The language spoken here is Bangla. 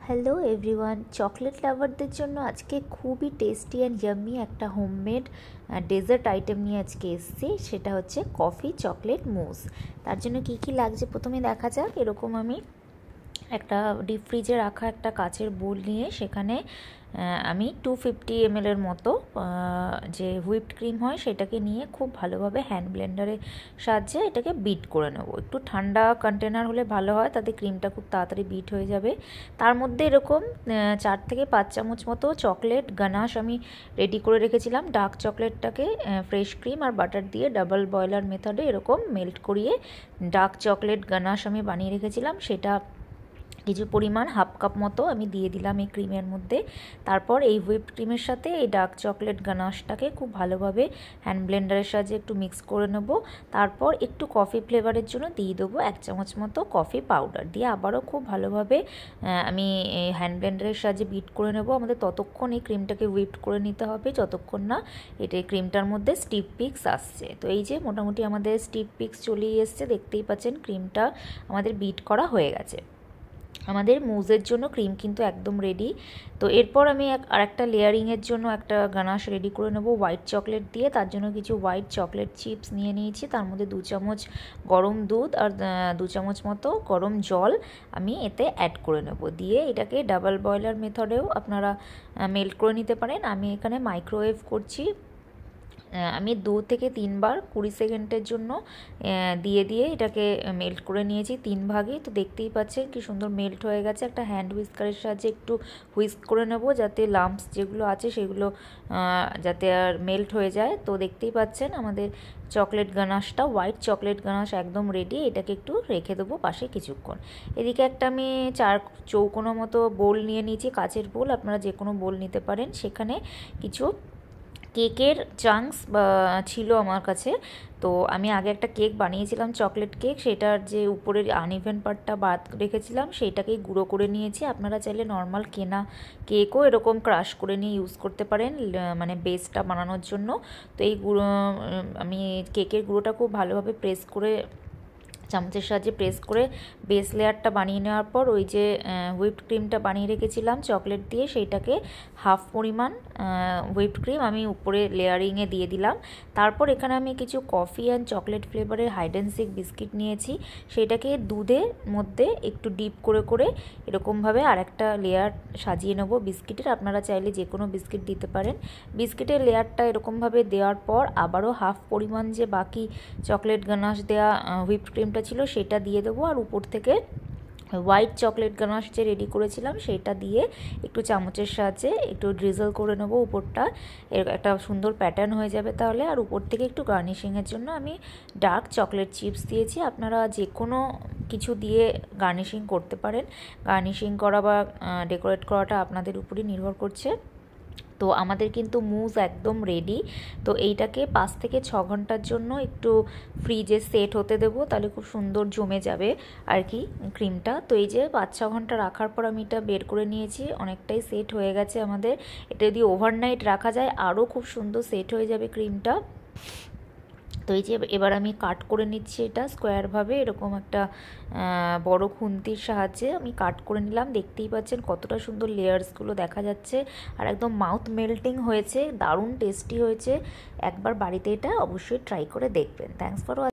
হ্যালো এভরিওয়ান, চকলেট লাভারদের জন্য আজকে খুবই টেস্টি অ্যান্ড ইয়াম্মি একটা হোমমেড ডেজার্ট আইটেম নিয়ে আজকে এসেছি। সেটা হচ্ছে কফি চকলেট মুস। তার জন্য কি কি লাগছে প্রথমে দেখা যাক। এরকম আমি একটা ডিপ ফ্রিজে রাখা একটা কাচের বোল নিয়ে সেখানে আমি 250 ml এর মতো যে হুইপড ক্রিম হয় সেটাকে নিয়ে খুব ভালোভাবে হ্যান্ড ব্লেন্ডারের সাহায্যে এটাকে বিট করে নেব। একটু ঠান্ডা কন্টেনার হলে ভালো হয়, তাতে ক্রিমটা খুব তাড়াতাড়ি বিট হয়ে যাবে। তার মধ্যে এরকম 4 থেকে 5 চামচ মতো চকলেট গানাশ আমি রেডি করে রেখেছিলাম। ডার্ক চকলেটটাকে ফ্রেশ ক্রিম আর বাটার দিয়ে ডাবল বয়লার মেথডে এরকম মেল্ট করিয়ে ডার্ক চকলেট গানাশ আমি বানিয়ে রেখেছিলাম। সেটা কিছু পরিমাণ হাফ কাপ মতো আমি দিয়ে দিলাম এই ক্রিমের মধ্যে। তারপর এই হুইপড ক্রিমের সাথে এই ডার্ক চকলেট গানাশটাকে খুব ভালোভাবে হ্যান্ড ব্লেন্ডারের সাহায্যে একটু মিক্স করে নেব। তারপর একটু কফি ফ্লেভারের জন্য দিয়ে দেবো 1 চামচ মতো কফি পাউডার, দিয়ে আবারও খুব ভালোভাবে আমি হ্যান্ড ব্লেন্ডারের সাহায্যে বিট করে নেব। আমাদের ততক্ষণ এই ক্রিমটাকে হুইপড করে নিতে হবে যতক্ষণ না এটা ক্রিমটার মধ্যে স্টিফ পিক্স আসছে। তো এই যে মোটামুটি আমাদের স্টিফ পিক্স চলেই এসছে, দেখতেই পাচ্ছেন ক্রিমটা আমাদের বিট করা হয়ে গেছে। আমাদের মুজের জন্য ক্রিম কিন্তু একদম রেডি। তো এরপর আমি আরেকটা লেয়ারিংয়ের জন্য একটা গানাশ রেডি করে নেব হোয়াইট চকলেট দিয়ে। তার জন্য কিছু হোয়াইট চকলেট চিপস নিয়ে নিয়েছি, তার মধ্যে 2 চামচ গরম দুধ আর 2 চামচ মতো গরম জল আমি এতে অ্যাড করে নেব। দিয়ে এটাকে ডাবল বয়লার মেথডেও আপনারা মেল্ট করে নিতে পারেন। আমি এখানে মাইক্রোওয়েভ করছি। আমি 2 থেকে 3 বার 20 সেকেন্ডের জন্য দিয়ে এটাকে মেল্ট করে নিয়েছি 3 ভাগে। তো দেখতেই পাচ্ছেন কি সুন্দর মেল্ট হয়ে গেছে। একটা হ্যান্ড হুইস্কারের সাহায্যে একটু হুইস্ক করে নেব যাতে লাম্পস যেগুলো আছে সেগুলো যাতে আর মেল্ট হয়ে যায়। তো দেখতেই পাচ্ছেন আমাদের চকলেট গানাশটা, হোয়াইট চকলেট গানাশ একদম রেডি। এটাকে একটু রেখে দেবো পাশে কিছুক্ষণ। এদিকে একটা আমি 4 চৌকোনো মতো বোল নিয়ে নিয়েছি, কাচের বোল, আপনারা যে কোনো বোল নিতে পারেন। সেখানে কিছু কেকের চাংস ছিল আমার কাছে। তো আমি আগে একটা কেক বানিয়েছিলাম, চকলেট কেক, সেটার যে উপরের আনইভেন পার্টটা বাদ রেখেছিলাম সেইটাকেই গুঁড়ো করে নিয়েছি। আপনারা চাইলে নর্মাল কেনা কেকও এরকম ক্রাশ করে নিয়ে ইউজ করতে পারেন মানে বেসটা বানানোর জন্য। তো এই গুঁড়ো আমি কেকের গুঁড়োটা খুব ভালোভাবে প্রেস করে চামচের সাহায্যে প্রেস করে বেস লেয়ারটা বানিয়ে নেওয়ার পর ওই যে হুইপড ক্রিমটা বানিয়ে রেখেছিলাম চকলেট দিয়ে, সেইটাকে হাফ পরিমাণ হুইপড ক্রিম আমি উপরে লেয়ারিংয়ে দিয়ে দিলাম। তারপর এখানে আমি কিছু কফি অ্যান্ড চকলেট ফ্লেভারের হাইড অ্যান্ড সিক বিস্কিট নিয়েছি। সেটাকে দুধের মধ্যে একটু ডিপ করে করে এরকমভাবে আরেকটা লেয়ার সাজিয়ে নেব বিস্কিটের। আপনারা চাইলে যে কোনো বিস্কিট দিতে পারেন। বিস্কিটের লেয়ারটা এরকমভাবে দেওয়ার পর আবারও হাফ পরিমাণ যে বাকি চকলেট গানাশ দেওয়া হুইপড ক্রিমটা ছিল সেটা দিয়ে দেবো। আর উপর থেকে হোয়াইট চকলেট গানাশ যে রেডি করেছিলাম সেটা দিয়ে একটু চামচের সাহায্যে একটু ড্রিজল করে নেবো উপরটা। এর একটা সুন্দর প্যাটার্ন হয়ে যাবে তাহলে। আর উপর থেকে একটু গার্নিশিংয়ের জন্য আমি ডার্ক চকলেট চিপস দিয়েছি। আপনারা যে কোনো কিছু দিয়ে গার্নিশিং করতে পারেন। গার্নিশিং করা বা ডেকোরেট করাটা আপনাদের উপরই নির্ভর করছে। তো আমাদের কিন্তু মুজ একদম রেডি। তো এইটাকে 5 থেকে 6 ঘন্টার জন্য একটু ফ্রিজে সেট হতে দেবো, তাহলে খুব সুন্দর জমে যাবে আর কি ক্রিমটা। তো এই যে 5-6 ঘন্টা রাখার পর আমি এটা বের করে নিয়েছি, অনেকটাই সেট হয়ে গেছে আমাদের। এটা যদি ওভারনাইট রাখা যায় আরও খুব সুন্দর সেট হয়ে যাবে ক্রিমটা। তো এই যে এবার আমি কাট করে নিচ্ছি এটা স্কোয়ারভাবে, এরকম একটা বড় খুন্তির সাহায্যে আমি কাট করে নিলাম। দেখতেই পাচ্ছেন কতটা সুন্দর লেয়ার্সগুলো দেখা যাচ্ছে আর একদম মাউথ মেল্টিং হয়েছে, দারুণ টেস্টি হয়েছে। একবার বাড়িতে এটা অবশ্যই ট্রাই করে দেখবেন। Thanks for